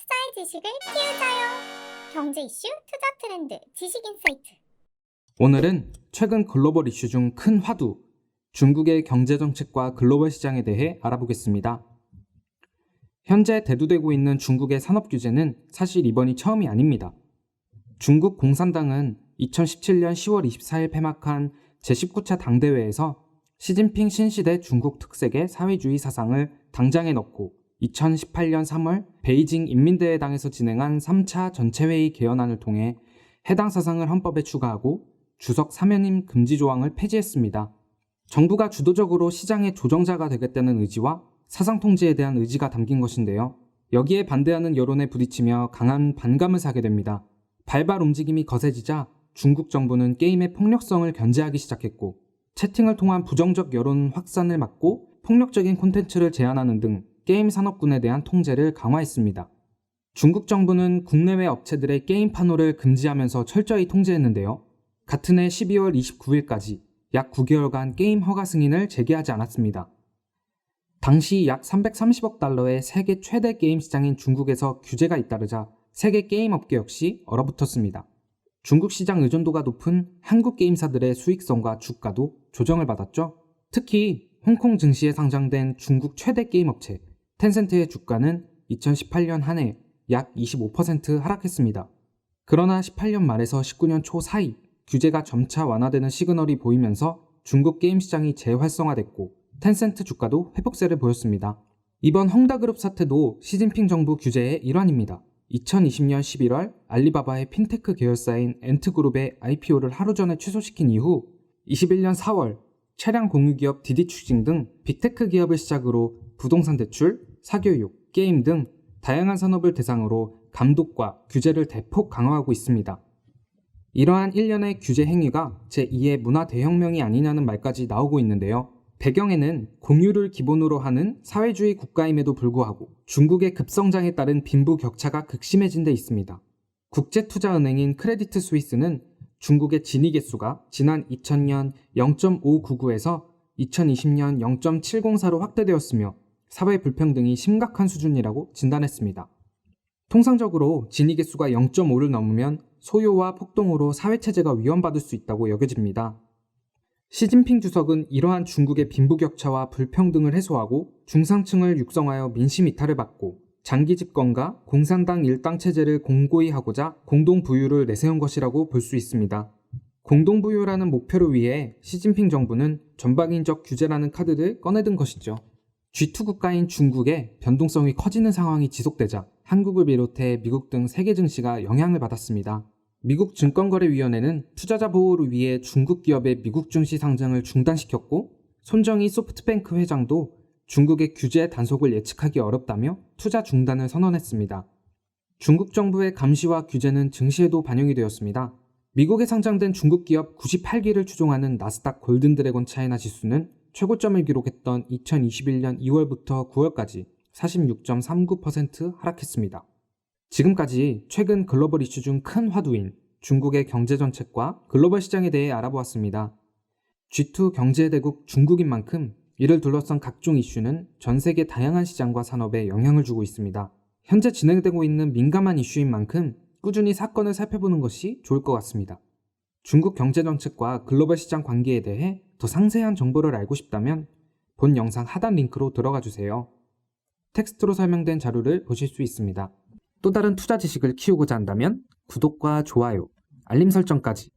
투자의 지식을 키우자요. 경제 이슈, 투자 트렌드, 지식 인사이트. 오늘은 최근 글로벌 이슈 중 큰 화두, 중국의 경제 정책과 글로벌 시장에 대해 알아보겠습니다. 현재 대두되고 있는 중국의 산업 규제는 사실 이번이 처음이 아닙니다. 중국 공산당은 2017년 10월 24일 폐막한 제19차 당대회에서 시진핑 신시대 중국 특색의 사회주의 사상을 당장에 넣고 2018년 3월 베이징 인민대회당에서 진행한 3차 전체회의 개헌안을 통해 해당 사상을 헌법에 추가하고 주석 사면임 금지 조항을 폐지했습니다. 정부가 주도적으로 시장의 조정자가 되겠다는 의지와 사상 통제에 대한 의지가 담긴 것인데요. 여기에 반대하는 여론에 부딪히며 강한 반감을 사게 됩니다. 발발 움직임이 거세지자 중국 정부는 게임의 폭력성을 견제하기 시작했고 채팅을 통한 부정적 여론 확산을 막고 폭력적인 콘텐츠를 제한하는 등 게임 산업군에 대한 통제를 강화했습니다. 중국 정부는 국내외 업체들의 게임 판호를 금지하면서 철저히 통제했는데요. 같은 해 12월 29일까지 약 9개월간 게임 허가 승인을 제기하지 않았습니다. 당시 약 330억 달러의 세계 최대 게임 시장인 중국에서 규제가 잇따르자 세계 게임 업계 역시 얼어붙었습니다. 중국 시장 의존도가 높은 한국 게임사들의 수익성과 주가도 조정을 받았죠. 특히 홍콩 증시에 상장된 중국 최대 게임 업체 텐센트의 주가는 2018년 한 해 약 25% 하락했습니다. 그러나 18년 말에서 19년 초 사이 규제가 점차 완화되는 시그널이 보이면서 중국 게임 시장이 재활성화됐고 텐센트 주가도 회복세를 보였습니다. 이번 헝다그룹 사태도 시진핑 정부 규제의 일환입니다. 2020년 11월 알리바바의 핀테크 계열사인 엔트그룹의 IPO를 하루 전에 취소시킨 이후 21년 4월 차량 공유기업 디디추징 등 빅테크 기업을 시작으로 부동산 대출, 사교육, 게임 등 다양한 산업을 대상으로 감독과 규제를 대폭 강화하고 있습니다. 이러한 일련의 규제 행위가 제2의 문화 대혁명이 아니냐는 말까지 나오고 있는데요. 배경에는 공유를 기본으로 하는 사회주의 국가임에도 불구하고 중국의 급성장에 따른 빈부 격차가 극심해진 데 있습니다. 국제투자은행인 크레디트 스위스는 중국의 진위 개수가 지난 2000년 0.599에서 2020년 0.704로 확대되었으며 사회 불평등이 심각한 수준이라고 진단했습니다. 통상적으로 진위 개수가 0.5를 넘으면 소요와 폭동으로 사회체제가 위험받을 수 있다고 여겨집니다. 시진핑 주석은 이러한 중국의 빈부격차와 불평등을 해소하고 중상층을 육성하여 민심 이탈을 받고 장기 집권과 공산당 일당 체제를 공고히 하고자 공동부유를 내세운 것이라고 볼 수 있습니다. 공동부유라는 목표를 위해 시진핑 정부는 전방위적 규제라는 카드를 꺼내든 것이죠. G2 국가인 중국의 변동성이 커지는 상황이 지속되자 한국을 비롯해 미국 등 세계 증시가 영향을 받았습니다. 미국 증권거래위원회는 투자자 보호를 위해 중국 기업의 미국 증시 상장을 중단시켰고 손정희 소프트뱅크 회장도 중국의 규제 단속을 예측하기 어렵다며 투자 중단을 선언했습니다. 중국 정부의 감시와 규제는 증시에도 반영이 되었습니다. 미국에 상장된 중국 기업 98기를 추종하는 나스닥 골든드래곤 차이나 지수는 최고점을 기록했던 2021년 2월부터 9월까지 46.39% 하락했습니다. 지금까지 최근 글로벌 이슈 중 큰 화두인 중국의 경제 정책과 글로벌 시장에 대해 알아보았습니다. G2 경제대국 중국인 만큼 이를 둘러싼 각종 이슈는 전 세계 다양한 시장과 산업에 영향을 주고 있습니다. 현재 진행되고 있는 민감한 이슈인 만큼 꾸준히 사건을 살펴보는 것이 좋을 것 같습니다. 중국 경제 정책과 글로벌 시장 관계에 대해 더 상세한 정보를 알고 싶다면 본 영상 하단 링크로 들어가 주세요. 텍스트로 설명된 자료를 보실 수 있습니다. 또 다른 투자 지식을 키우고자 한다면 구독과 좋아요, 알림 설정까지